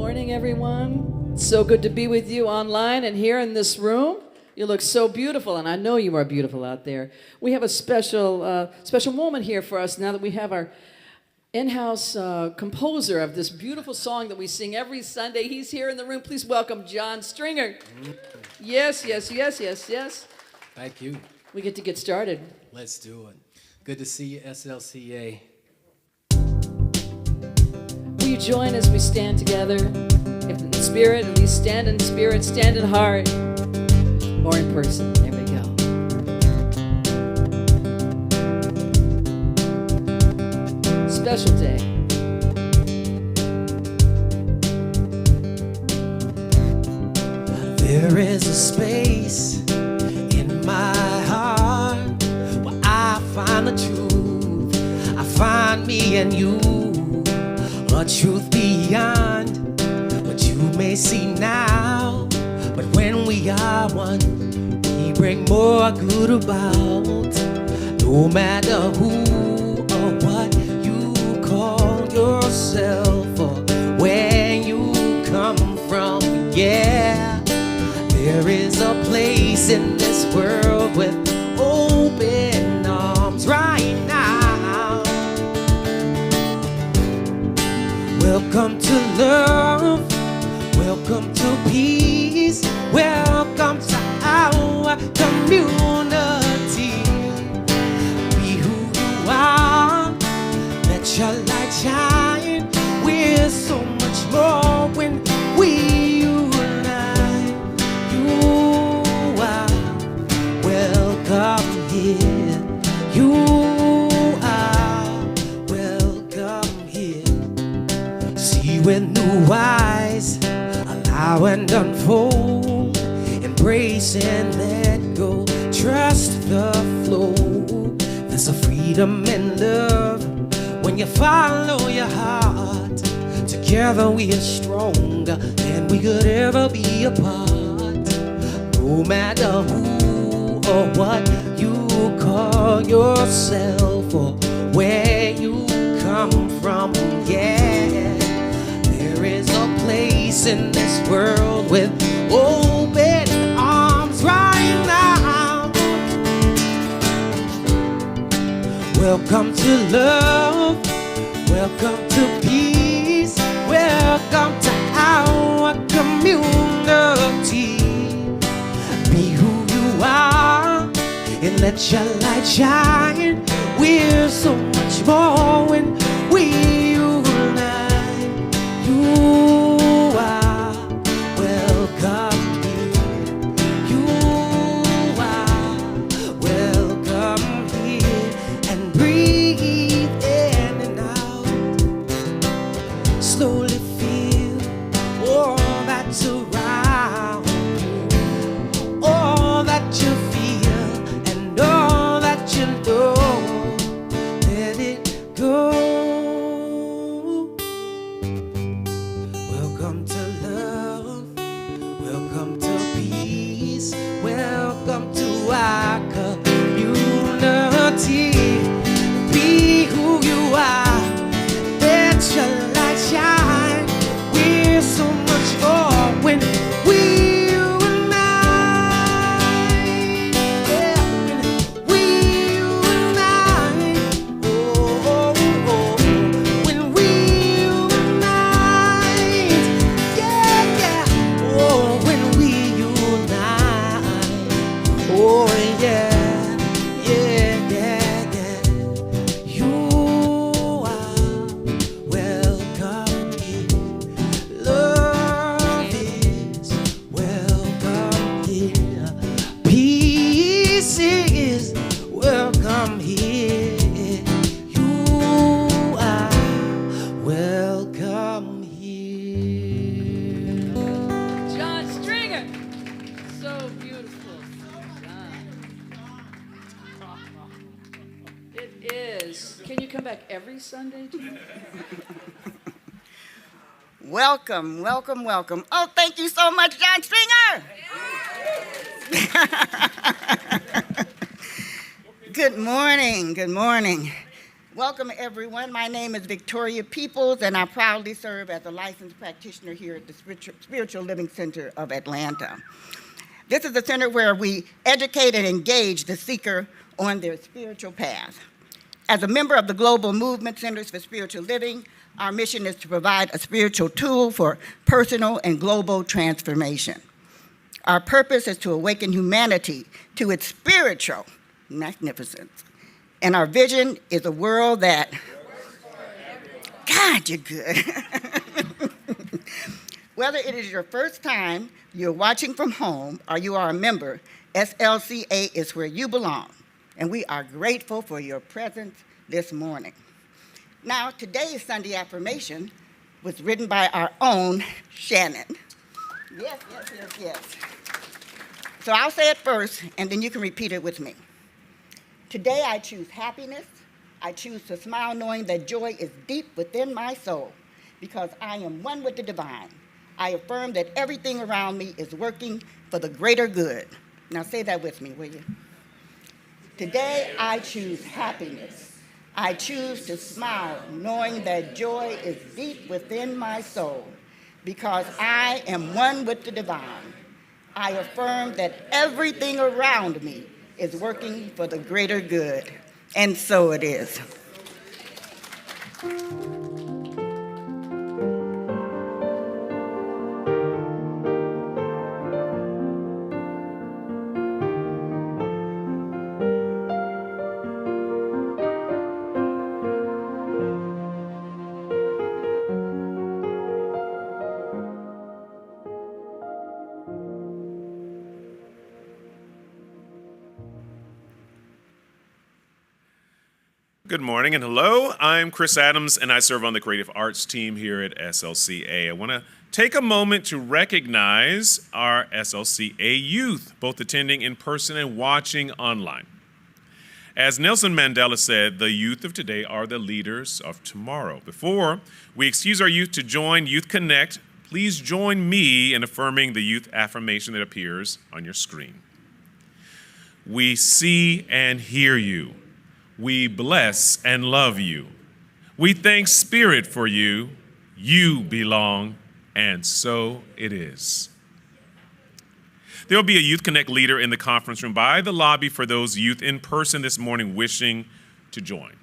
morning, everyone. It's so good to be with you online and here in this room. You look so beautiful, and I know you are beautiful out there. We have a special moment here for us now that we have our in-house composer of this beautiful song that we sing every Sunday. He's here in the room. Please welcome John Stringer. Yes, yes, yes, yes, yes. Thank you. We get started. Let's do it. Good to see you, SLCA. Will you join as we stand together? If in spirit, at least stand in spirit, stand in heart, or in person. There we go. Special day. There is a space in my heart where I find the truth. I find me and you, a truth beyond what you may see now. But when we are one, we bring more good about. No matter who or what you call yourself or where you come from, yeah. There is a place in this world with open arms right now. Welcome to love, welcome to peace, welcome to our community. Be who you are, let your light shine. We're so much more when we unite. You are welcome here. You are welcome here. See with new eyes, allow and unfold, embrace and let go, trust the flow. There's a freedom and love when you follow your heart. Together we are stronger than we could ever be apart. No matter who or what you call yourself or where you come from, yeah. There is a place in this world with open arms right now. Welcome to love, welcome to peace, welcome to our community. Be who you are and let your light shine. We're so much more when we unite. You are welcome here. You are welcome here. And breathe in and out. Slowly feel all that's around you, all that you feel and all that you know. Let it go. Welcome to love, welcome to peace, welcome to our community. Be who you are, let your light shine. We're so much more when we unite. Yeah, when we unite. Oh, oh, oh. When we unite. Yeah, yeah. Oh, when we unite. Oh, yeah. Yeah, yeah, yeah. You are welcome here. Love is welcome here. Peace is welcome here. You are welcome here. John Stringer. So beautiful. John. It is. Can you come back every Sunday, John? Welcome, welcome, welcome. Oh, thank you so much, John Stringer. Good morning, good morning. Welcome, everyone. My name is Victoria Peoples, and I proudly serve as a licensed practitioner here at the Spiritual Living Center of Atlanta. This is a center where we educate and engage the seeker on their spiritual path. As a member of the Global Movement Centers for Spiritual Living, our mission is to provide a spiritual tool for personal and global transformation. Our purpose is to awaken humanity to its spiritual magnificence. And our vision is a world that, God, you're good. Whether it is your first time, you're watching from home, or you are a member, SLCA is where you belong. And we are grateful for your presence this morning. Now, today's Sunday affirmation was written by our own Shannon. Yes. So I'll say it first, and then you can repeat it with me. Today I choose happiness. I choose to smile knowing that joy is deep within my soul because I am one with the divine. I affirm that everything around me is working for the greater good. Now say that with me, will you? Today I choose happiness. I choose to smile knowing that joy is deep within my soul because I am one with the divine. I affirm that everything around me is working for the greater good. And so it is. Good morning and hello. I'm Chris Adams and I serve on the creative arts team here at SLCA. I want to take a moment to recognize our SLCA youth, both attending in person and watching online. As Nelson Mandela said, the youth of today are the leaders of tomorrow. Before we excuse our youth to join Youth Connect, please join me in affirming the youth affirmation that appears on your screen. We see and hear you. We bless and love you. We thank Spirit for you. You belong, and so it is. There will be a Youth Connect leader in the conference room by the lobby for those youth in person this morning wishing to join.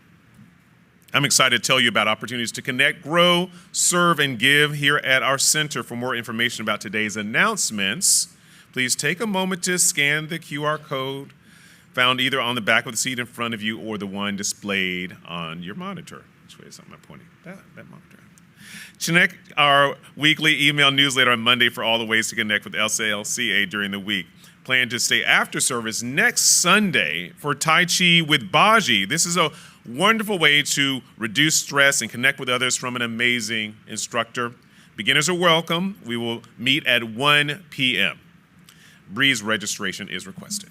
I'm excited to tell you about opportunities to connect, grow, serve, and give here at our center. For more information about today's announcements, please take a moment to scan the QR code found either on the back of the seat in front of you or the one displayed on your monitor. Which way is something I'm pointing? That monitor. Check our weekly email newsletter on Monday for all the ways to connect with SLCA during the week. Plan to stay after service next Sunday for Tai Chi with Baji. This is a wonderful way to reduce stress and connect with others from an amazing instructor. Beginners are welcome. We will meet at 1 p.m. Breeze registration is requested.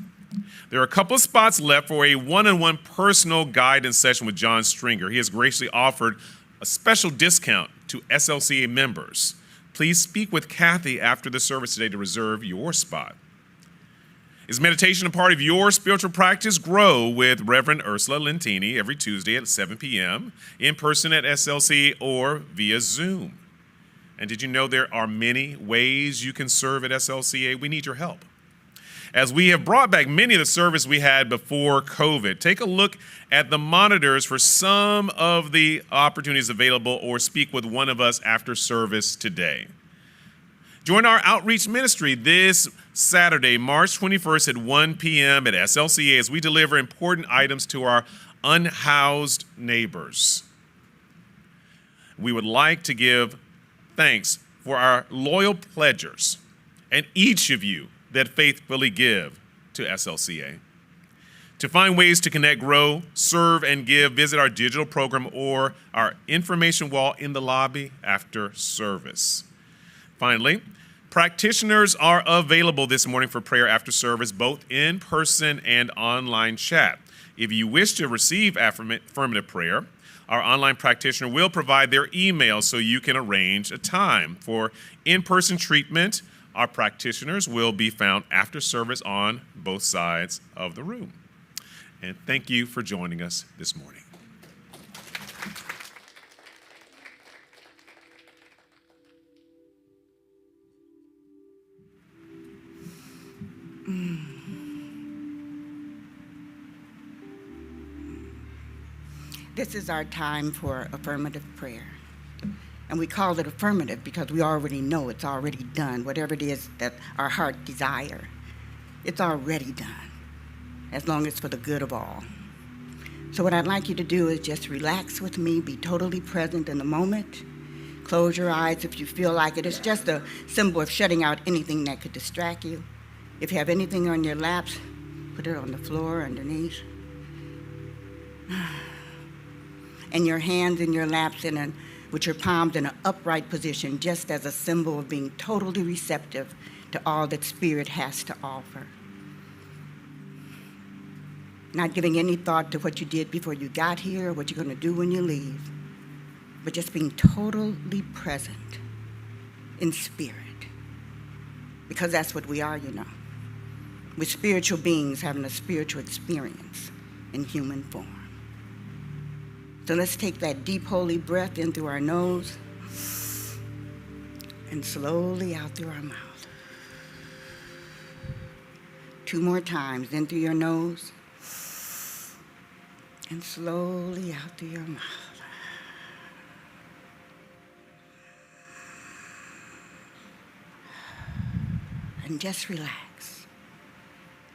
There are a couple of spots left for a one-on-one personal guidance session with John Stringer. He has graciously offered a special discount to SLCA members. Please speak with Kathy after the service today to reserve your spot. Is meditation a part of your spiritual practice? Grow with Reverend Ursula Lentini every Tuesday at 7 p.m. in person at SLC or via Zoom. And did you know there are many ways you can serve at SLCA? We need your help. As we have brought back many of the service we had before COVID, take a look at the monitors for some of the opportunities available or speak with one of us after service today. Join our outreach ministry this Saturday, March 21st at 1 p.m. at SLCA as we deliver important items to our unhoused neighbors. We would like to give thanks for our loyal pledgers and each of you that faithfully give to SLCA. To find ways to connect, grow, serve, and give, visit our digital program or our information wall in the lobby after service. Finally, practitioners are available this morning for prayer after service, both in person and online chat. If you wish to receive affirmative prayer, our online practitioner will provide their email so you can arrange a time for in-person treatment. Our practitioners will be found after service on both sides of the room. And thank you for joining us this morning. This is our time for affirmative prayer. And we call it affirmative because we already know it's already done. Whatever it is that our heart desire, it's already done, as long as for the good of all. So what I'd like you to do is just relax with me, be totally present in the moment. Close your eyes if you feel like it. It's just a symbol of shutting out anything that could distract you. If you have anything on your laps, put it on the floor underneath. And your hands in your laps with your palms in an upright position, just as a symbol of being totally receptive to all that Spirit has to offer. Not giving any thought to what you did before you got here or what you're going to do when you leave, but just being totally present in spirit. Because that's what we are, you know. We're spiritual beings having a spiritual experience in human form. So let's take that deep, holy breath in through our nose and slowly out through our mouth. 2 more times, in through your nose and slowly out through your mouth. And just relax.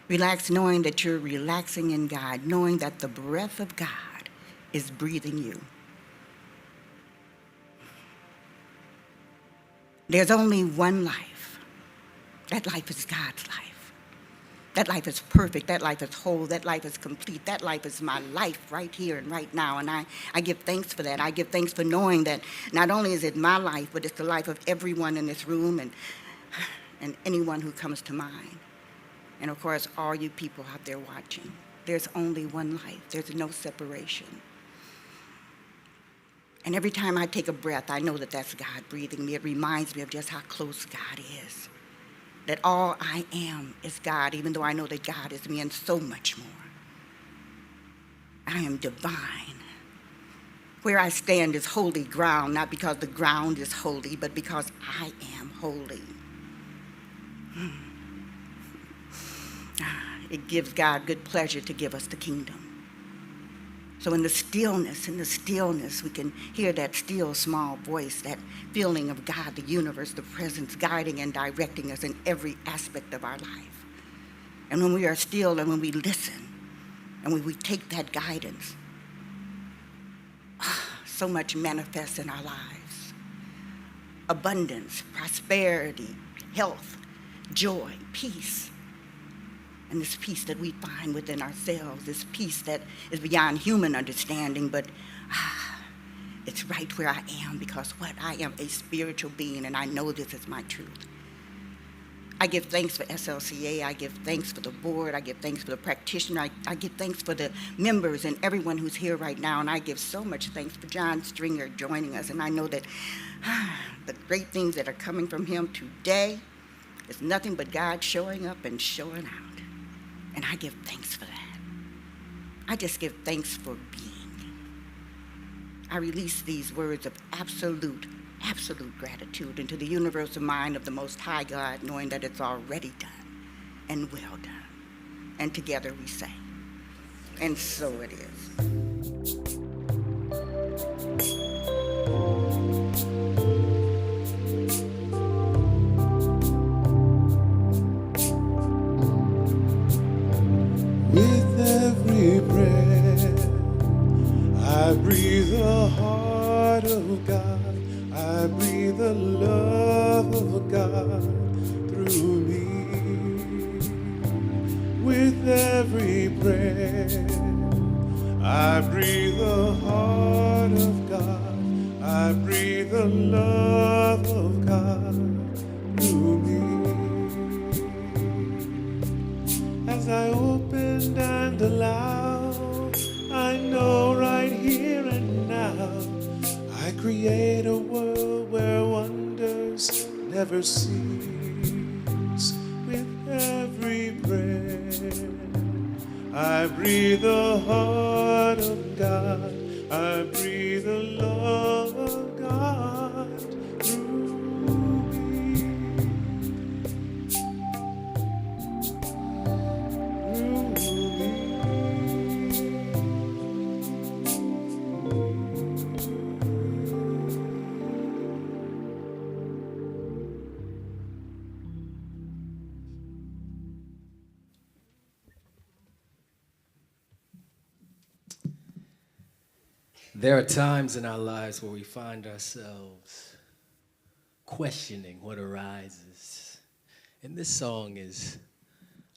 Relax knowing that you're relaxing in God, knowing that the breath of God is breathing you. There's only one life. That life is God's life. That life is perfect. That life is whole. That life is complete. That life is my life right here and right now. And I give thanks for that. I give thanks for knowing that not only is it my life, but it's the life of everyone in this room and anyone who comes to mind. And of course, all you people out there watching. There's only one life. There's no separation. And every time I take a breath, I know that that's God breathing me. It reminds me of just how close God is. That all I am is God, even though I know that God is me and so much more. I am divine. Where I stand is holy ground, not because the ground is holy, but because I am holy. It gives God good pleasure to give us the kingdom. So in the stillness, we can hear that still small voice, that feeling of God, the universe, the presence guiding and directing us in every aspect of our life. And when we are still and when we listen and when we take that guidance, so much manifests in our lives. Abundance, prosperity, health, joy, peace. And this peace that we find within ourselves, this peace that is beyond human understanding, but it's right where I am because what? I am a spiritual being and I know this is my truth. I give thanks for SLCA, I give thanks for the board, I give thanks for the practitioner, I give thanks for the members and everyone who's here right now, and I give so much thanks for John Stringer joining us, and I know that the great things that are coming from him today is nothing but God showing up and showing out. And I give thanks for that. I just give thanks for being. I release these words of absolute gratitude into the universal mind of the Most High God, knowing that it's already done and well done. And together we say, and so it is. With every breath, I breathe the heart of God. I breathe the love of God through me. With every breath, I breathe the heart of God. I breathe the love of God through me. As I opened and allowed, I know right here and now, I create a world where wonders never cease. With every breath, I breathe the heart of God. I breathe the love of God through me. There are times in our lives where we find ourselves questioning what arises. And this song is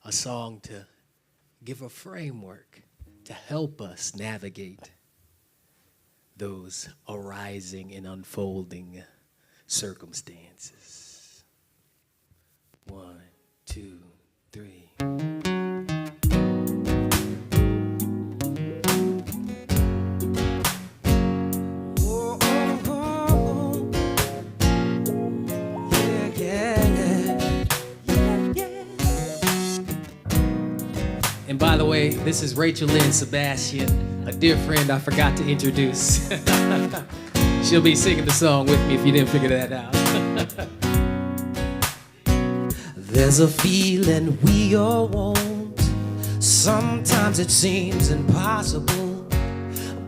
a song to give a framework to help us navigate those arising and unfolding circumstances. 1, 2, 3. And by the way, this is Rachel Lynn Sebastian, a dear friend I forgot to introduce. She'll be singing the song with me if you didn't figure that out. There's a feeling we all want. Sometimes it seems impossible,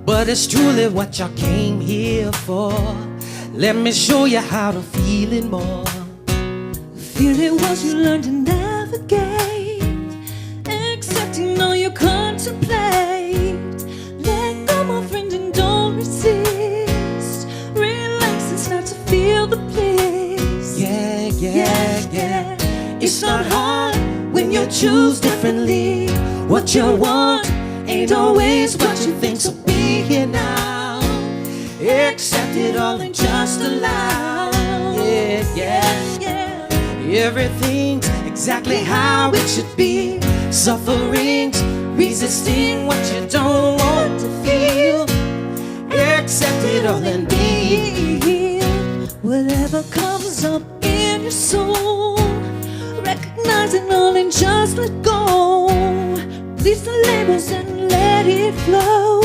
but it's truly what y'all came here for. Let me show you how to feel it more. Feel it was you learned to navigate, accepting all you contemplate. Let go, my friend, and don't resist. Relax and start to feel the bliss. Yeah, yeah, yeah. It's not hard when you choose differently. What you want ain't always what you think, so be here now. Accept it all and just allow. Yeah, yeah, yeah. Everything's exactly how it should be. Sufferings, resisting what you don't want to feel. Accept it all and be healed. Whatever comes up in your soul, recognize it all and just let go. Release the labels and let it flow.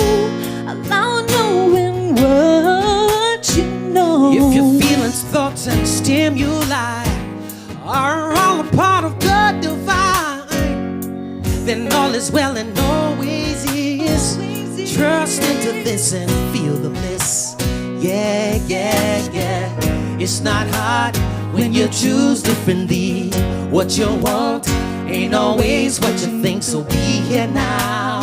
Allow knowing what you know. If your feelings, thoughts, and stimuli are all a part of God divine, then all is well and always is. Trust into this and feel the bliss. Yeah, yeah, yeah. It's not hard when you choose differently. What you want ain't always what you think, so be here now.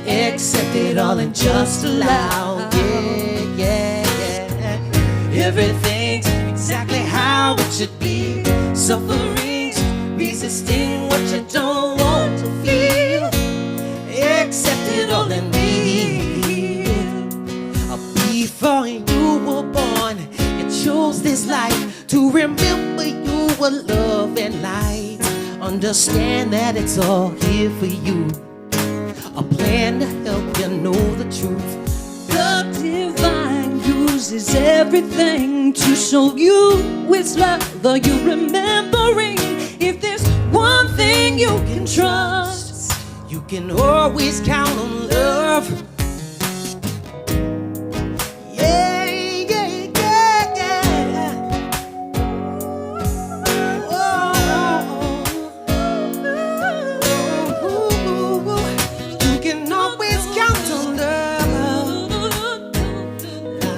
Accept it all and just allow. Yeah, yeah, yeah. Everything's exactly how it should be. Sufferings, resisting what you don't want to feel. Accept it all and be healed. Before you were born, you chose this life to remember you were love and light. Understand that it's all here for you. A plan to help you know the truth. The divine uses everything to show you its love. Are you remembering? If there's one thing you can trust, you can always count on love. Yeah, yeah, yeah, yeah. You can always count on love. Na,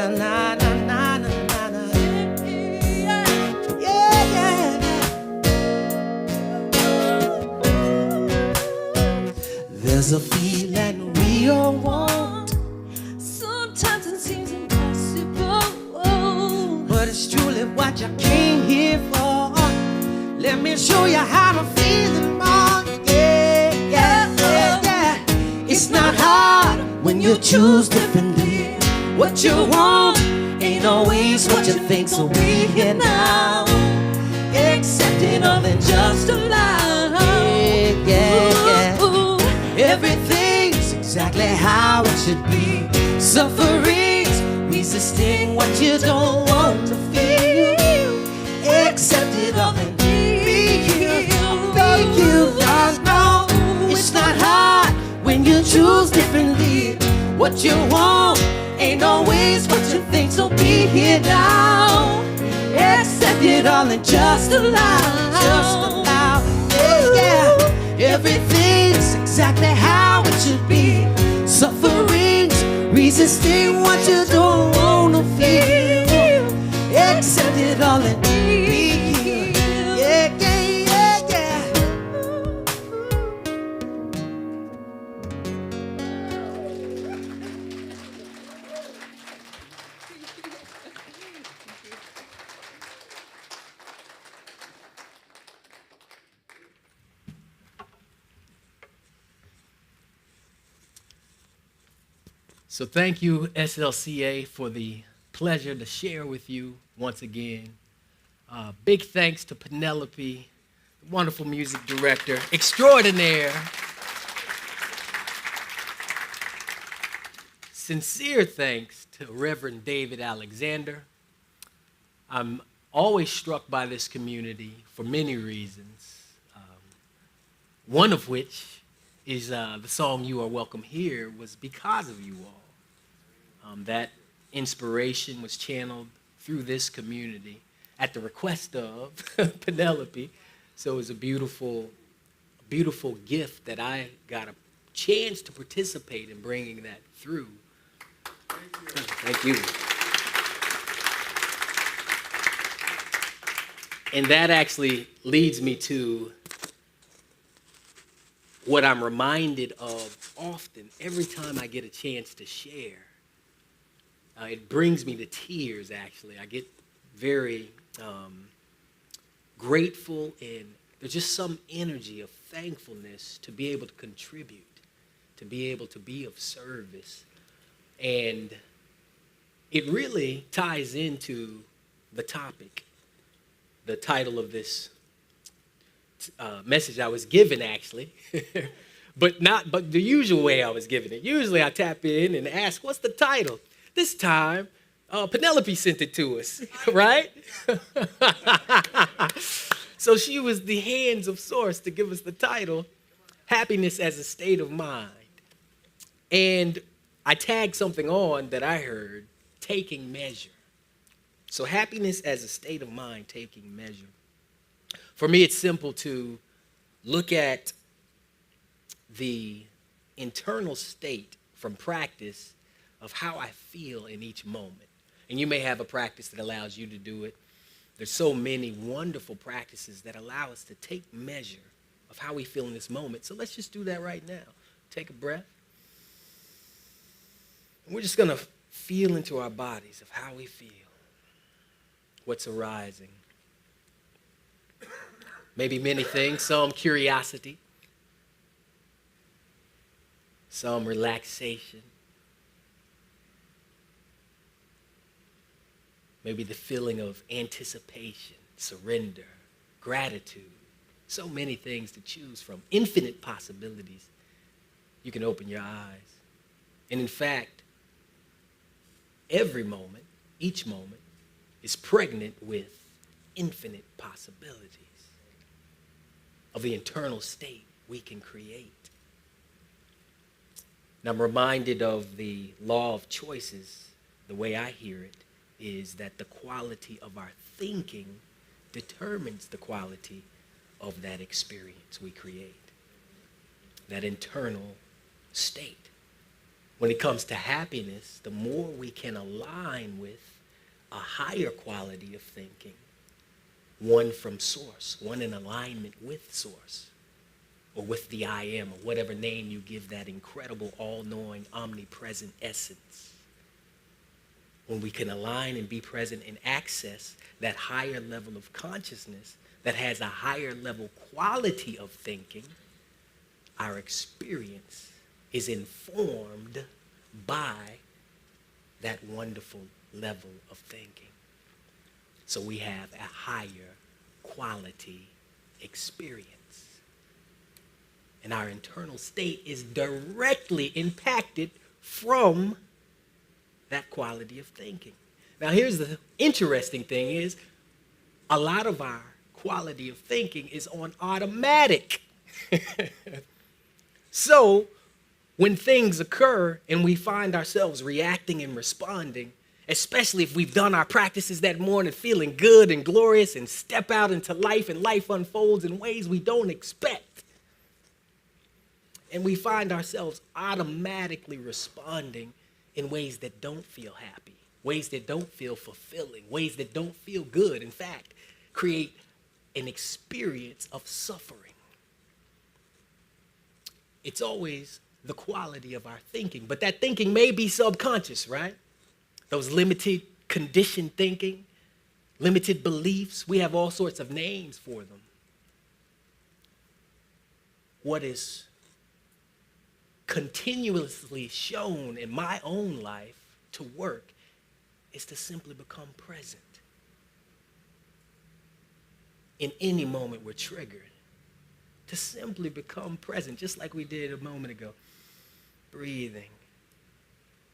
na, na, na, na, na, na. Yeah, yeah. There's a feeling we all want. sometimes it seems impossible, But it's truly what you came here for. Let me show you how to feel it more. Yeah, yeah, yeah, yeah. It's not hard when you choose differently. What you want ain't always what you think, so be here now. Accept it all and just allow. Yeah, yeah, yeah. Everything's exactly how it should be. Sufferings, resisting what you don't want to feel. Accept it all and be healed. Be healed. No, it's not hard when you choose differently. What you want ain't always what you think, so be here now. Accept it all and just allow. Just allow. Yeah, yeah. Everything's exactly how it should be. Sufferings, resisting what you don't want to feel. Accept it all and be healed. Yeah, yeah, yeah, yeah. So thank you, SLCA, for the pleasure to share with you once again. Big thanks to Penelope, wonderful music director extraordinaire. Sincere thanks to Reverend David Alexander. I'm always struck by this community for many reasons, one of which is the song You Are Welcome Here was because of you all. That inspiration was channeled through this community at the request of Penelope. So it was a beautiful, beautiful gift that I got a chance to participate in bringing that through. Thank you. And that actually leads me to what I'm reminded of often every time I get a chance to share. It brings me to tears, actually. I get very grateful, and there's just some energy of thankfulness to be able to contribute, to be able to be of service. And it really ties into the topic, the title of this message I was given, actually, but the usual way I was given it. Usually I tap in and ask, what's the title? This time, Penelope sent it to us, right? So she was the hands of source to give us the title, Happiness as a State of Mind. And I tagged something on that I heard, taking measure. So happiness as a state of mind, taking measure. For me, it's simple to look at the internal state from practice of how I feel in each moment. And you may have a practice that allows you to do it. There's so many wonderful practices that allow us to take measure of how we feel in this moment. So let's just do that right now. Take a breath. And we're just going to feel into our bodies of how we feel, what's arising. Maybe many things, some curiosity, some relaxation, maybe the feeling of anticipation, surrender, gratitude. So many things to choose from, infinite possibilities. You can open your eyes. And in fact, every moment, each moment, is pregnant with infinite possibilities of the internal state we can create. And I'm reminded of the law of choices. The way I hear it is that the quality of our thinking determines the quality of that experience we create, that internal state. When it comes to happiness, the more we can align with a higher quality of thinking, one from source, one in alignment with source, or with the I am, or whatever name you give that incredible, all-knowing, omnipresent essence. When we can align and be present and access that higher level of consciousness that has a higher level quality of thinking, our experience is informed by that wonderful level of thinking. So we have a higher quality experience. And our internal state is directly impacted from that quality of thinking. Now here's the interesting thing is, a lot of our quality of thinking is on automatic. So when things occur and we find ourselves reacting and responding, especially if we've done our practices that morning feeling good and glorious and step out into life and life unfolds in ways we don't expect, and we find ourselves automatically responding in ways that don't feel happy, ways that don't feel fulfilling, ways that don't feel good, in fact, create an experience of suffering. It's always the quality of our thinking, but that thinking may be subconscious, right? Those limited conditioned thinking, limited beliefs, we have all sorts of names for them. What is continuously shown in my own life to work is to simply become present. In any moment we're triggered, to simply become present, just like we did a moment ago. Breathing,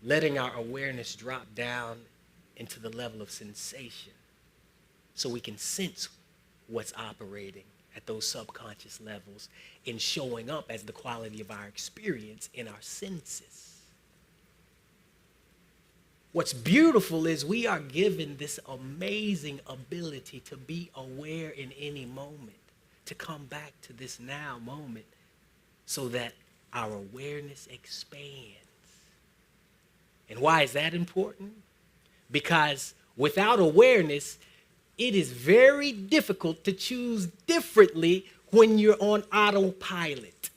letting our awareness drop down into the level of sensation so we can sense what's operating at those subconscious levels and showing up as the quality of our experience in our senses. What's beautiful is we are given this amazing ability to be aware in any moment, to come back to this now moment so that our awareness expands. And why is that important? Because without awareness, it is very difficult to choose differently when you're on autopilot,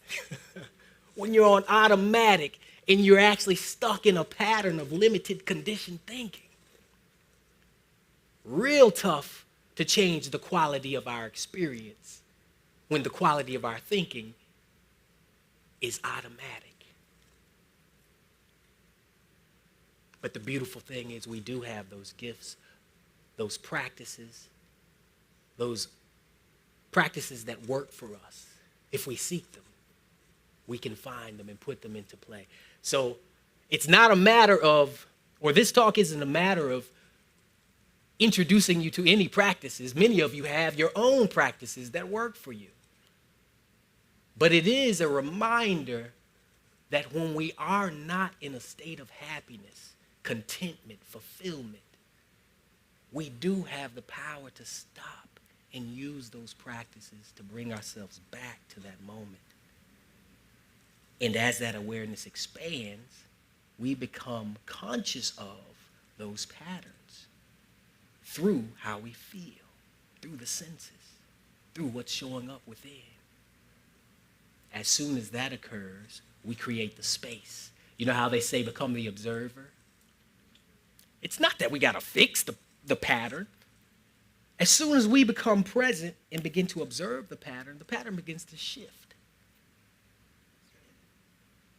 when you're on automatic and you're actually stuck in a pattern of limited conditioned thinking. Real tough to change the quality of our experience when the quality of our thinking is automatic. But the beautiful thing is we do have those gifts, those practices that work for us. If we seek them, we can find them and put them into play. So it's not a matter of, or this talk isn't a matter of introducing you to any practices. Many of you have your own practices that work for you. But it is a reminder that when we are not in a state of happiness, contentment, fulfillment, we do have the power to stop and use those practices to bring ourselves back to that moment. And as that awareness expands, we become conscious of those patterns through how we feel, through the senses, through what's showing up within. As soon as that occurs, we create the space. You know how they say become the observer? It's not that we got to fix the pattern. As soon as we become present and begin to observe the pattern begins to shift.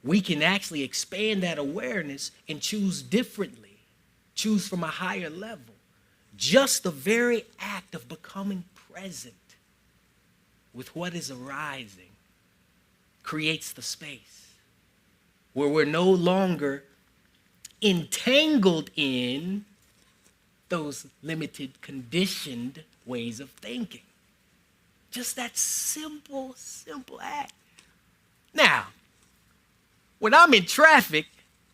We can actually expand that awareness and choose differently, choose from a higher level. Just the very act of becoming present with what is arising creates the space where we're no longer entangled in those limited, conditioned ways of thinking. Just that simple act. Now, when I'm in traffic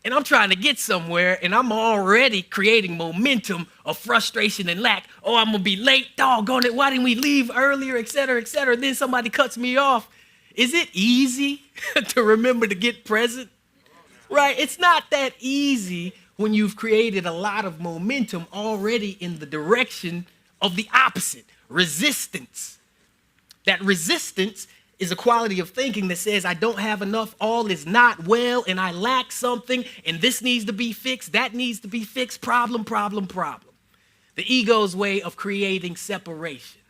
and I'm trying to get somewhere and I'm already creating momentum of frustration and lack, oh, I'm gonna be late, doggone it, why didn't we leave earlier, et cetera, then somebody cuts me off. Is it easy to remember to get present? Right? It's not that easy when you've created a lot of momentum already in the direction of the opposite, resistance. That resistance is a quality of thinking that says, I don't have enough, all is not well, and I lack something, and this needs to be fixed, that needs to be fixed, problem. The ego's way of creating separation.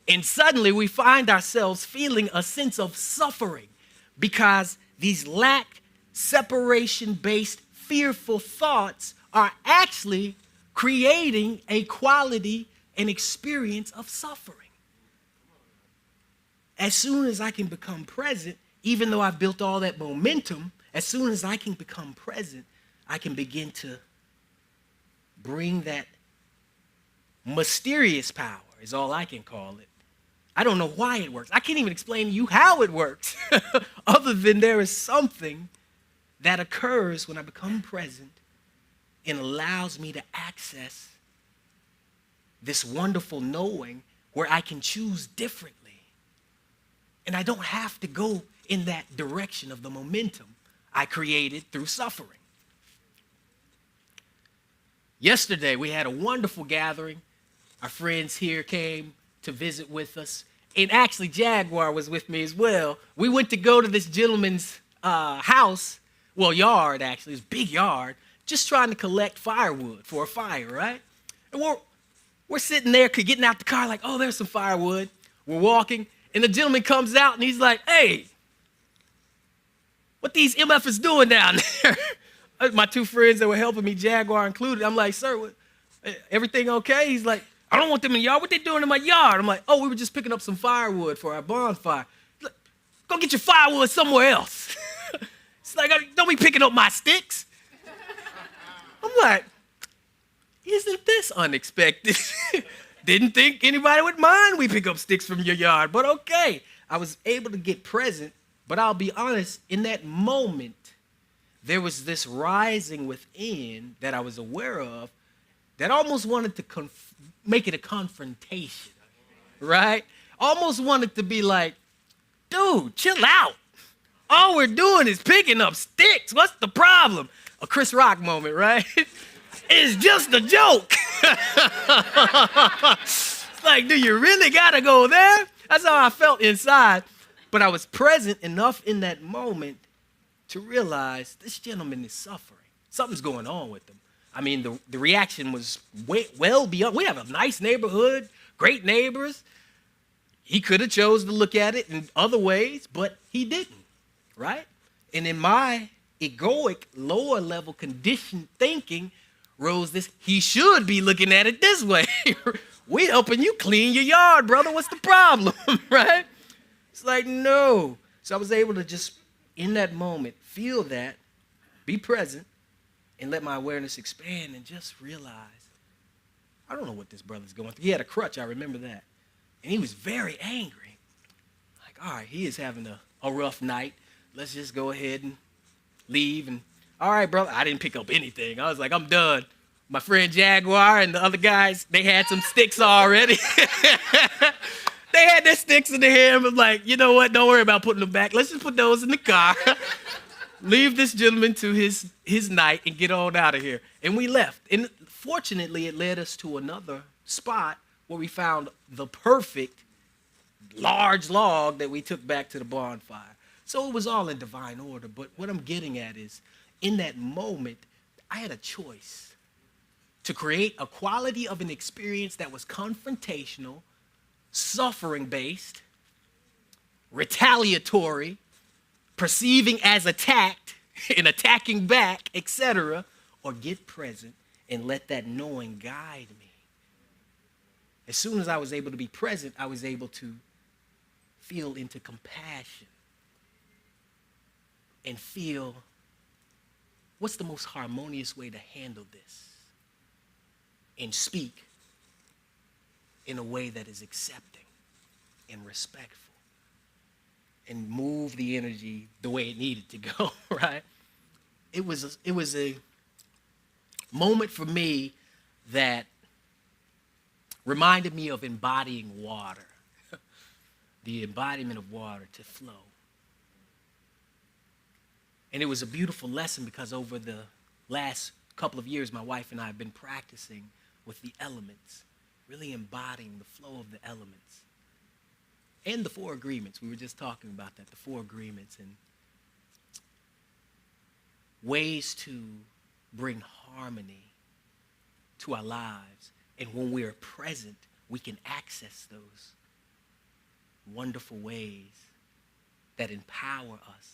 And suddenly we find ourselves feeling a sense of suffering because these lack, separation-based, fearful thoughts are actually creating a quality and experience of suffering. As soon as I can become present, even though I've built all that momentum, as soon as I can become present, I can begin to bring that mysterious power, is all I can call it. I don't know why it works. I can't even explain to you how it works, other than there is something that occurs when I become present and allows me to access this wonderful knowing where I can choose differently. And I don't have to go in that direction of the momentum I created through suffering. Yesterday, we had a wonderful gathering. Our friends here came to visit with us. And actually, Jaguar was with me as well. We went to go to this gentleman's house, well, yard actually, it's a big yard, just trying to collect firewood for a fire, right? And we're sitting there getting out the car like, oh, there's some firewood. We're walking, and the gentleman comes out and he's like, hey, what these MFers doing down there? My two friends that were helping me, Jaguar included, I'm like, sir, everything okay? He's like, I don't want them in the yard. What they doing in my yard? I'm like, oh, we were just picking up some firewood for our bonfire. He's like, go get your firewood somewhere else. It's like, don't be picking up my sticks. I'm like, isn't this unexpected? Didn't think anybody would mind we pick up sticks from your yard, but okay. I was able to get present, but I'll be honest, in that moment, there was this rising within that I was aware of that almost wanted to make it a confrontation, right? Almost wanted to be like, dude, chill out. All we're doing is picking up sticks. What's the problem? A Chris Rock moment, right? It's just a joke. It's like, do you really gotta go there? That's how I felt inside. But I was present enough in that moment to realize this gentleman is suffering. Something's going on with him. I mean, the reaction was well beyond. We have a nice neighborhood, great neighbors. He could have chose to look at it in other ways, but he didn't, right? And in my egoic, lower level conditioned thinking rose this, he should be looking at it this way. We helping you clean your yard, brother. What's the problem, right? It's like, no. So I was able to just, in that moment, feel that, be present, and let my awareness expand and just realize, I don't know what this brother's going through. He had a crutch, I remember that. And he was very angry. Like, all right, he is having a rough night. Let's just go ahead and leave. And all right, brother. I didn't pick up anything. I was like, I'm done. My friend Jaguar and the other guys, they had some sticks already. They had their sticks in their hand. I was like, you know what? Don't worry about putting them back. Let's just put those in the car. Leave this gentleman to his night and get on out of here. And we left. And fortunately, it led us to another spot where we found the perfect large log that we took back to the bonfire. So it was all in divine order. But what I'm getting at is, in that moment, I had a choice to create a quality of an experience that was confrontational, suffering-based, retaliatory, perceiving as attacked and attacking back, etc., or get present and let that knowing guide me. As soon as I was able to be present, I was able to feel into compassion and feel, what's the most harmonious way to handle this? And speak in a way that is accepting and respectful and move the energy the way it needed to go, right? It was a moment for me that reminded me of embodying water, the embodiment of water to flow. And it was a beautiful lesson because over the last couple of years, my wife and I have been practicing with the elements, really embodying the flow of the elements. And the 4 agreements, we were just talking about that, the 4 agreements and ways to bring harmony to our lives. And when we are present, we can access those wonderful ways that empower us,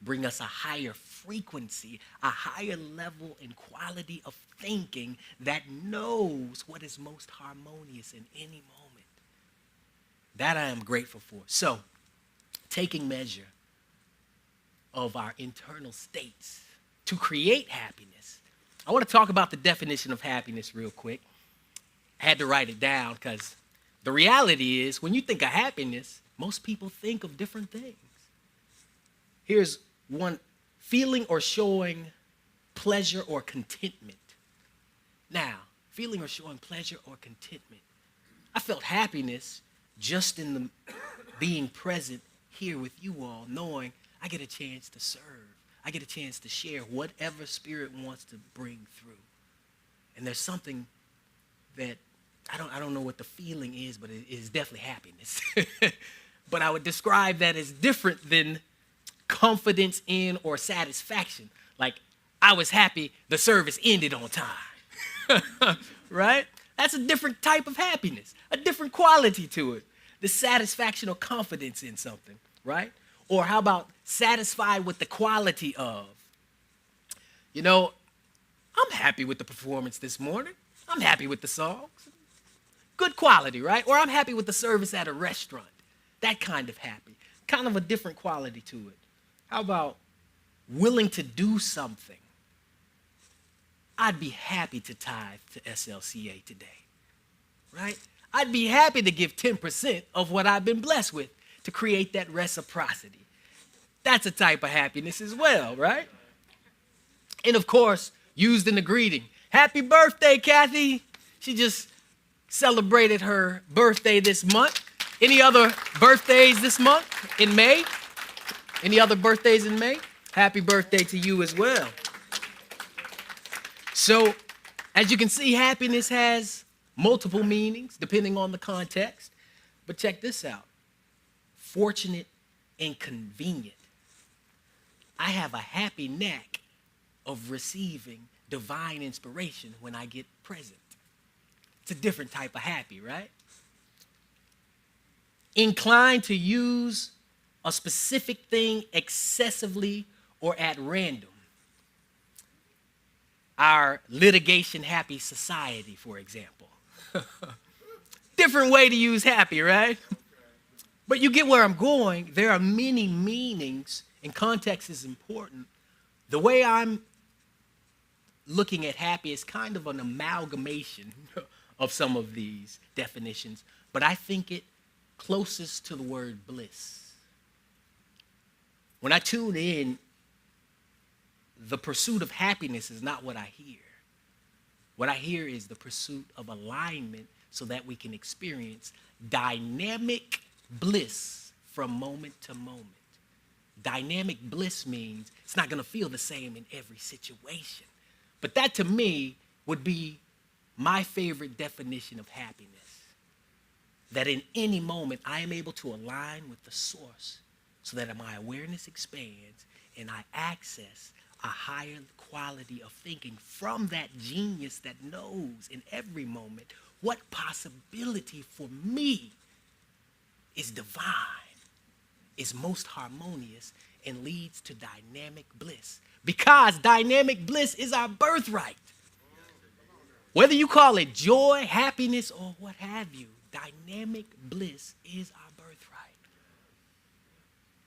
bring us a higher frequency, a higher level and quality of thinking that knows what is most harmonious in any moment. That I am grateful for. So, taking measure of our internal states to create happiness. I want to talk about the definition of happiness real quick. I had to write it down because the reality is when you think of happiness, most people think of different things. Here's one: feeling or showing pleasure or contentment. Now, feeling or showing pleasure or contentment. I felt happiness just in the being present here with you all, knowing I get a chance to serve. I get a chance to share whatever Spirit wants to bring through. And there's something that I don't know what the feeling is, but it is definitely happiness. But I would describe that as different than confidence in or satisfaction. Like, I was happy the service ended on time. Right? That's a different type of happiness, a different quality to it. The satisfaction or confidence in something, right? Or how about satisfied with the quality of? You know, I'm happy with the performance this morning. I'm happy with the songs. Good quality, right? Or I'm happy with the service at a restaurant. That kind of happy. Kind of a different quality to it. How about willing to do something? I'd be happy to tithe to SLCA today, right? I'd be happy to give 10% of what I've been blessed with to create that reciprocity. That's a type of happiness as well, right? And of course, used in the greeting. Happy birthday, Kathy. She just celebrated her birthday this month. Any other birthdays this month in May? Any other birthdays in May? Happy birthday to you as well. So, as you can see, happiness has multiple meanings depending on the context. But check this out. Fortunate and convenient. I have a happy knack of receiving divine inspiration when I get present. It's a different type of happy, right? Inclined to use a specific thing excessively or at random. Our litigation happy society, for example. Different way to use happy, right? But you get where I'm going. There are many meanings, and context is important. The way I'm looking at happy is kind of an amalgamation of some of these definitions, but I think it closest to the word bliss. When I tune in, the pursuit of happiness is not what I hear. What I hear is the pursuit of alignment so that we can experience dynamic bliss from moment to moment. Dynamic bliss means it's not going to feel the same in every situation. But that to me would be my favorite definition of happiness. That in any moment I am able to align with the source so that my awareness expands and I access a higher quality of thinking from that genius that knows in every moment what possibility for me is divine, is most harmonious, and leads to dynamic bliss. Because dynamic bliss is our birthright. Whether you call it joy, happiness, or what have you, dynamic bliss is our birthright.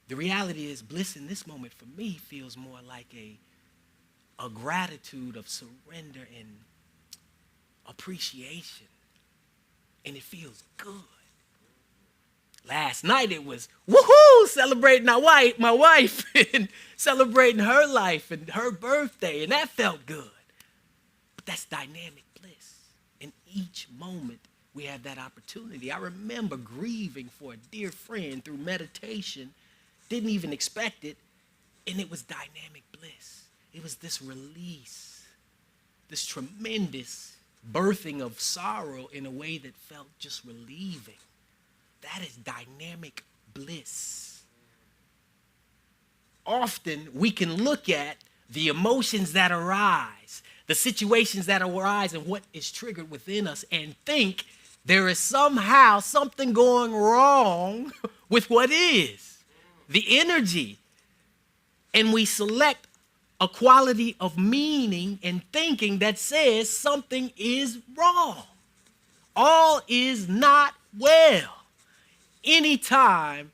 The reality is bliss in this moment for me feels more like a gratitude of surrender and appreciation. And it feels good. Last night it was woohoo, celebrating my wife and celebrating her life and her birthday, and that felt good. But that's dynamic bliss. In each moment we have that opportunity. I remember grieving for a dear friend through meditation, didn't even expect it, and it was dynamic bliss. It was this release, this tremendous birthing of sorrow in a way that felt just relieving. That is dynamic bliss. Often we can look at the emotions that arise, the situations that arise, and what is triggered within us and think there is somehow something going wrong with what is, the energy. And we select a quality of meaning and thinking that says something is wrong. All is not well. Anytime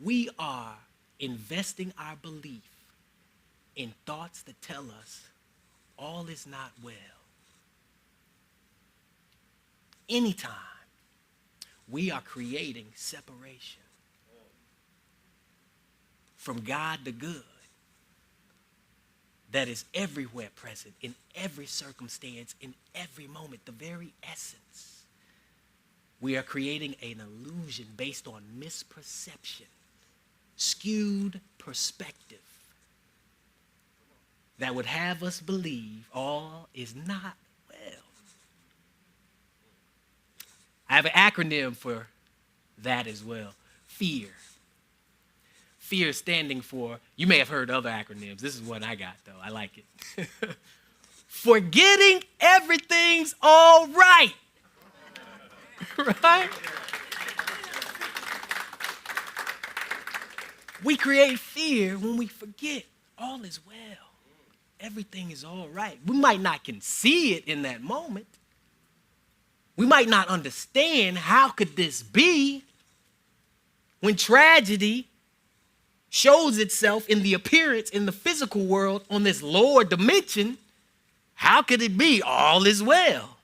we are investing our belief in thoughts that tell us all is not well, anytime we are creating separation from God the good that is everywhere present, in every circumstance, in every moment, the very essence. We are creating an illusion based on misperception, skewed perspective that would have us believe all is not well. I have an acronym for that as well. FEAR. FEAR standing for, you may have heard other acronyms. This is what I got, though. I like it. Forgetting everything's all right. Right? We create fear when we forget all is well. Everything is all right. We might not can see it in that moment. We might not understand how could this be when tragedy shows itself in the appearance in the physical world on this lower dimension. How could it be all is well?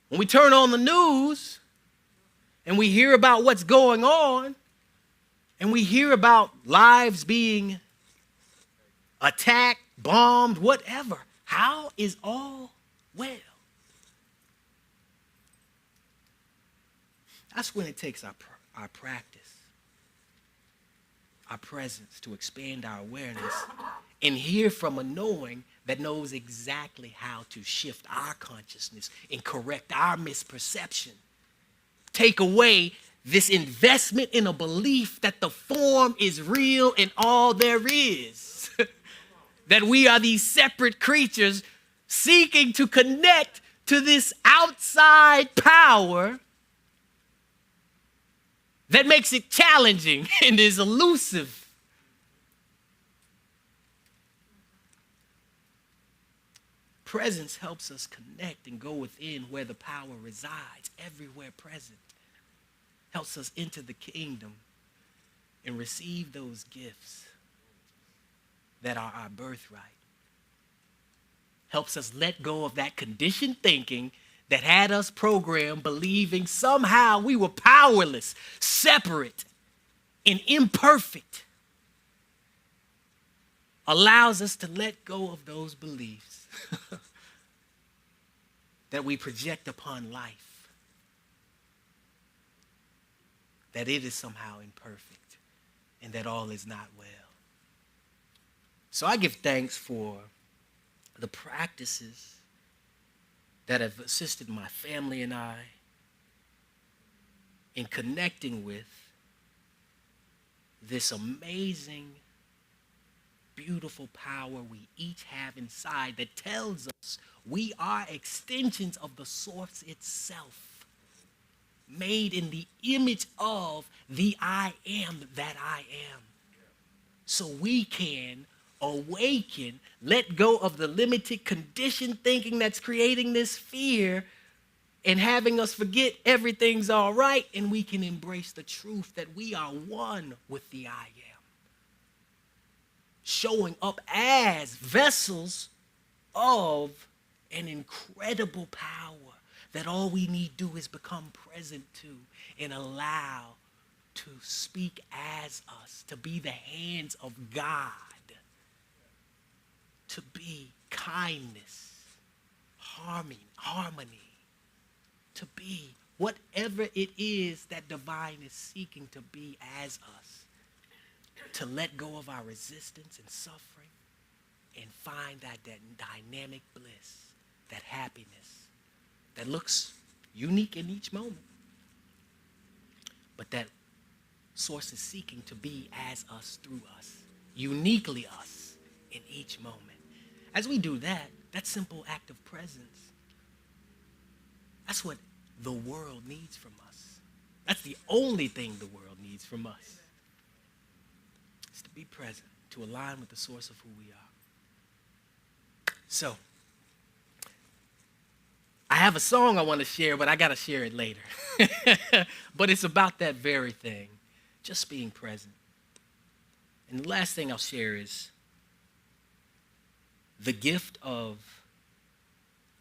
When we turn on the news and we hear about what's going on and we hear about lives being attacked, bombed, whatever, how is all well? That's when it takes our practice, our presence to expand our awareness and hear from a knowing that knows exactly how to shift our consciousness and correct our misperception. Take away this investment in a belief that the form is real and all there is. That we are these separate creatures seeking to connect to this outside power that makes it challenging and is elusive. Presence helps us connect and go within where the power resides, everywhere present. Helps us enter the kingdom and receive those gifts that are our birthright. Helps us let go of that conditioned thinking that had us programmed believing somehow we were powerless, separate, and imperfect. Allows us to let go of those beliefs that we project upon life, that it is somehow imperfect and that all is not well. So I give thanks for the practices that have assisted my family and I in connecting with this amazing, beautiful power we each have inside that tells us we are extensions of the source itself, made in the image of the I am that I am. So we can awaken, let go of the limited conditioned thinking that's creating this fear and having us forget everything's all right, and we can embrace the truth that we are one with the I am. Showing up as vessels of an incredible power that all we need do is become present to and allow to speak as us, to be the hands of God, to be kindness, harmony, to be whatever it is that divine is seeking to be as us, to let go of our resistance and suffering and find that dynamic bliss, that happiness that looks unique in each moment, but that source is seeking to be as us, through us, uniquely us in each moment. As we do that, that simple act of presence, that's what the world needs from us. That's the only thing the world needs from us. It's to be present, to align with the source of who we are. So, I have a song I want to share, but I got to share it later. But it's about that very thing, just being present. And the last thing I'll share is the gift of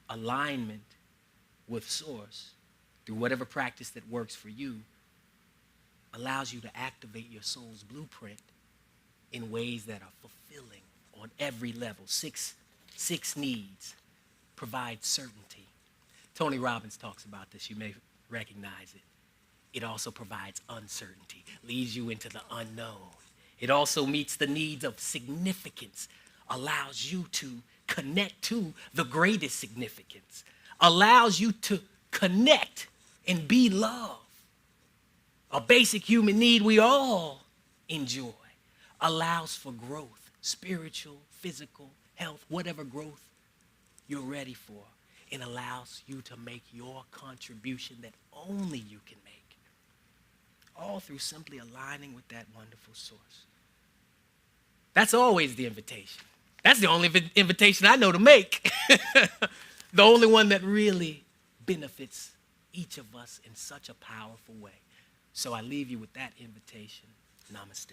alignment with source through whatever practice that works for you allows you to activate your soul's blueprint in ways that are fulfilling on every level. Six needs. Provide certainty. Tony Robbins talks about this. You may recognize it. It also provides uncertainty, leads you into the unknown. It also meets the needs of significance, allows you to connect to the greatest significance, allows you to connect and be love, a basic human need we all enjoy, allows for growth, spiritual, physical, health, whatever growth you're ready for, and allows you to make your contribution that only you can make. all through simply aligning with that wonderful source. That's always the invitation. That's the only invitation I know to make. The only one that really benefits each of us in such a powerful way. So I leave you with that invitation. Namaste.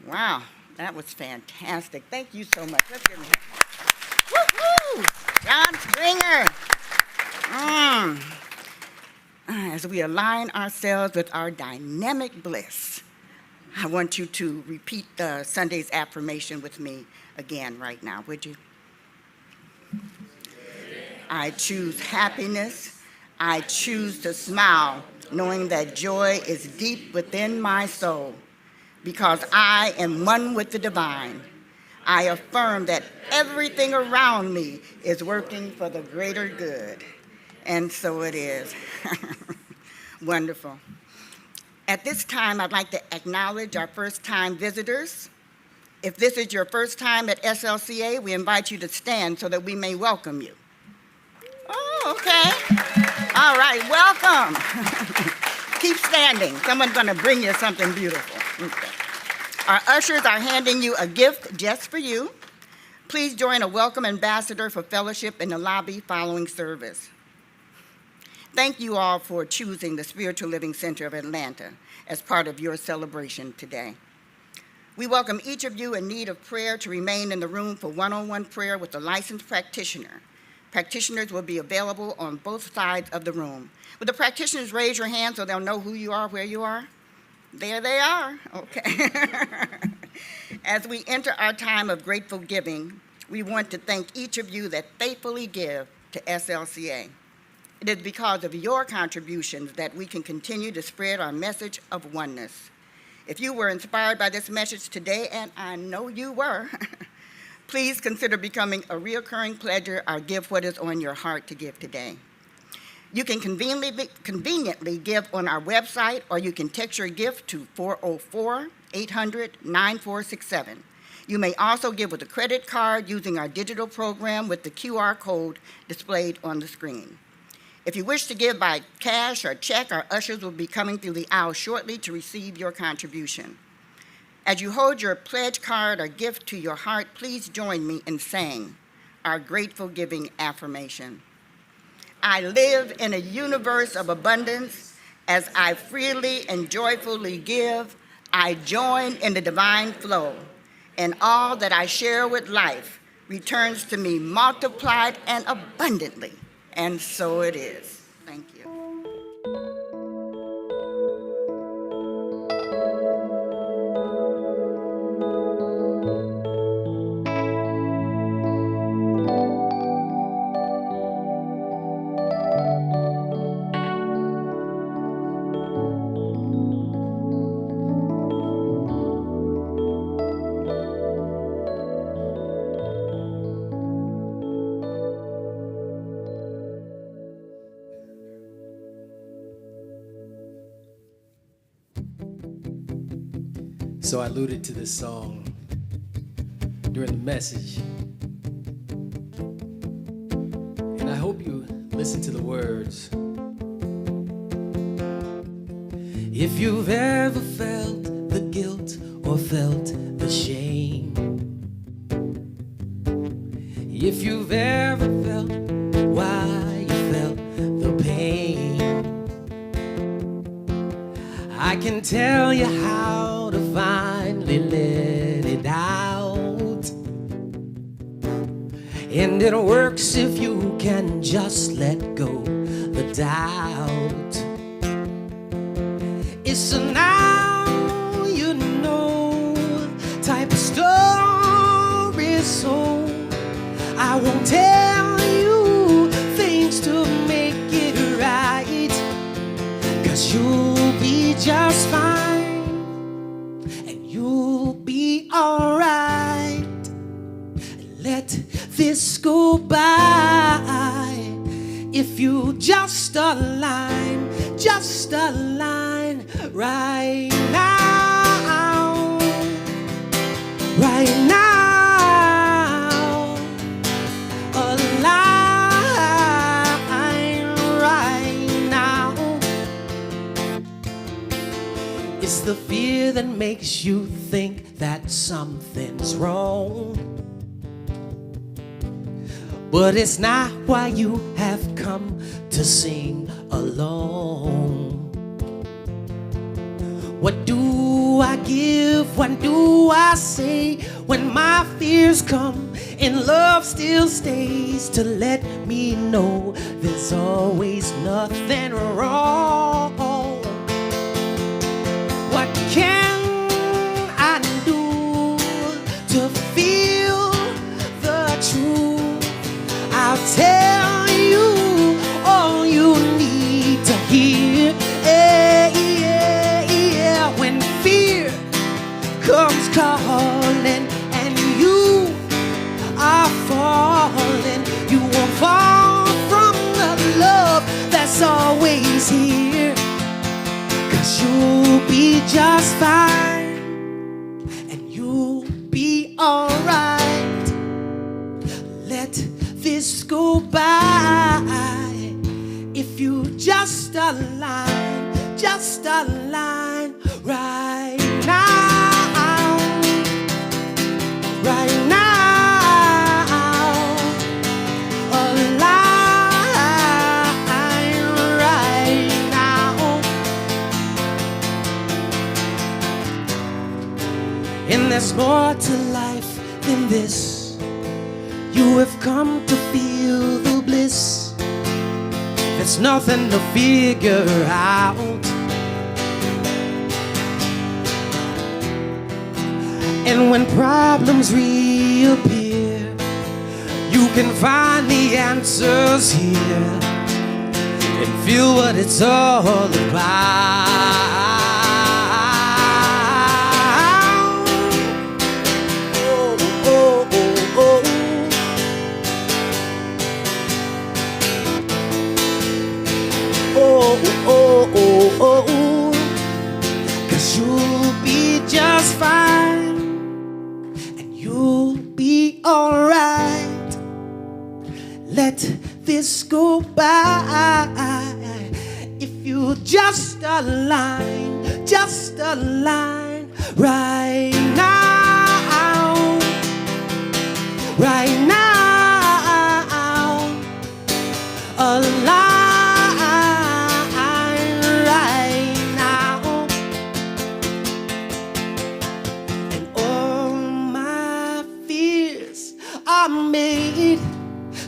Wow, that was fantastic. Thank you so much. Let's give him a hand. Woo-hoo! John Stringer. As we align ourselves with our dynamic bliss, I want you to repeat Sunday's affirmation with me again right now, would you? I choose happiness. I choose to smile, knowing that joy is deep within my soul. Because I am one with the divine, I affirm that everything around me is working for the greater good. And so it is. Wonderful. At this time, I'd like to acknowledge our first-time visitors. If this is your first time at SLCA, we invite you to stand so that we may welcome you. Oh, okay. All right, welcome. Keep standing. Someone's going to bring you something beautiful. Okay. Our ushers are handing you a gift just for you. Please join a welcome ambassador for fellowship in the lobby following service. Thank you all for choosing the Spiritual Living Center of Atlanta as part of your celebration today. We welcome each of you in need of prayer to remain in the room for one-on-one prayer with a licensed practitioner. Practitioners will be available on both sides of the room. Will the practitioners raise your hand so they'll know who you are, where you are? There they are, okay. As we enter our time of grateful giving, we want to thank each of you that faithfully give to SLCA. It is because of your contributions that we can continue to spread our message of oneness. If you were inspired by this message today, and I know you were, please consider becoming a recurring pledger or give what is on your heart to give today. You can conveniently give on our website, or you can text your gift to 404-800-9467. You may also give with a credit card using our digital program with the QR code displayed on the screen. If you wish to give by cash or check, our ushers will be coming through the aisle shortly to receive your contribution. As you hold your pledge card or gift to your heart, please join me in saying our grateful giving affirmation. I live in a universe of abundance. As I freely and joyfully give, I join in the divine flow, and all that I share with life returns to me multiplied and abundantly. And so it is. Thank you. So I alluded to this song during the message. And I hope you listen to the words. If you've ever felt the guilt or felt the shame, if you've ever felt why you felt the pain, I can tell you how to finally let it out. And it works if you can just let go the doubt. It's a now you know type of story, so I won't tell you things to make it right, 'cause you'll be just fine and you'll be alright. Let this go by if you just align, just just align right now, right now, align right now. It's the fear that makes you think that something's wrong, but it's not why you have come to sing alone. What do I give? What do I say when my fears come and love still stays to let me know there's always nothing wrong? What can I do to feel the truth? I'll tell you all you need to hear. Yeah, yeah, yeah. When fear comes calling and you are falling, you won't fall from the love that's always here. 'Cause you'll be just fine and you'll be alright. Let this go by if you just align right now, right now, align right now. And there's more to life than this. You have come to feel the bliss. There's nothing to figure out. And when problems reappear, you can find the answers here and feel what it's all about. Oh, 'cause you'll be just fine and you'll be alright. Let this go by if you just align right now, right now, align. I made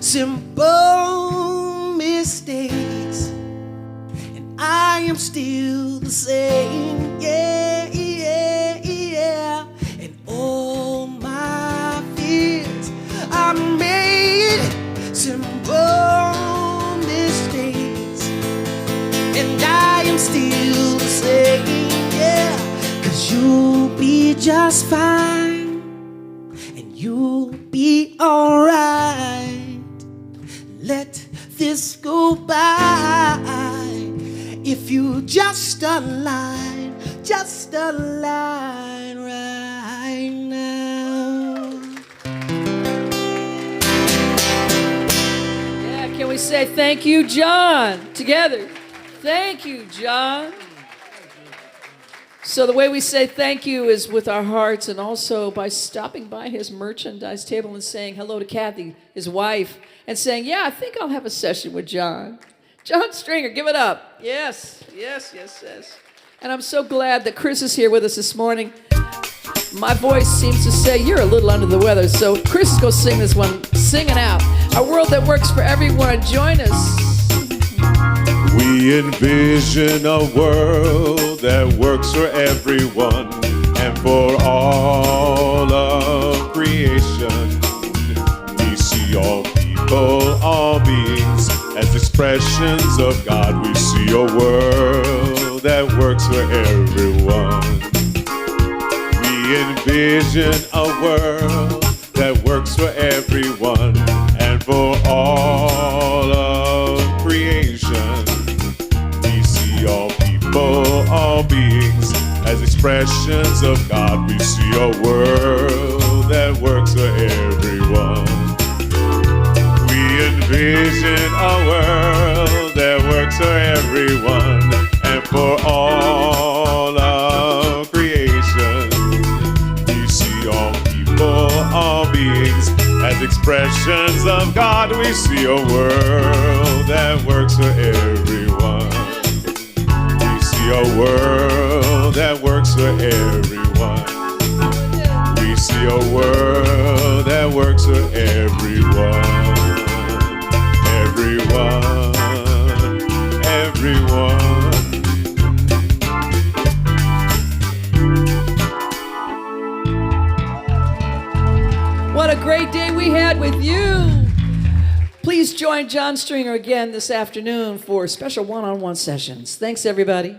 simple mistakes, and I am still the same. Yeah, yeah, yeah. And all my fears, I made simple mistakes, and I am still the same. Yeah, 'cause you'll be just fine. You'll be alright. Let this go by if you just align right now. Yeah, can we say thank you, John, together? Thank you, John. So the way we say thank you is with our hearts and also by stopping by his merchandise table and saying hello to Kathy, his wife, and saying, yeah, I think I'll have a session with John. John Stringer, give it up. Yes, yes, yes, yes. And I'm so glad that Chris is here with us this morning. My voice seems to say you're a little under the weather, so Chris is going to sing this one, sing it out. A world that works for everyone. Join us. We envision a world that works for everyone and for all of creation. We see all people, all beings as expressions of God. We see a world that works for everyone. We envision a world that works for everyone and for all of creation. We see all expressions of God, we see a world that works for everyone. We envision a world that works for everyone and for all of creation. We see all people, all beings as expressions of God. We see a world that works for everyone. We see a world that works for everyone. We see a world that works for everyone. Everyone, everyone. What a great day we had with you. Please join John Stringer again this afternoon for special one-on-one sessions. Thanks, everybody.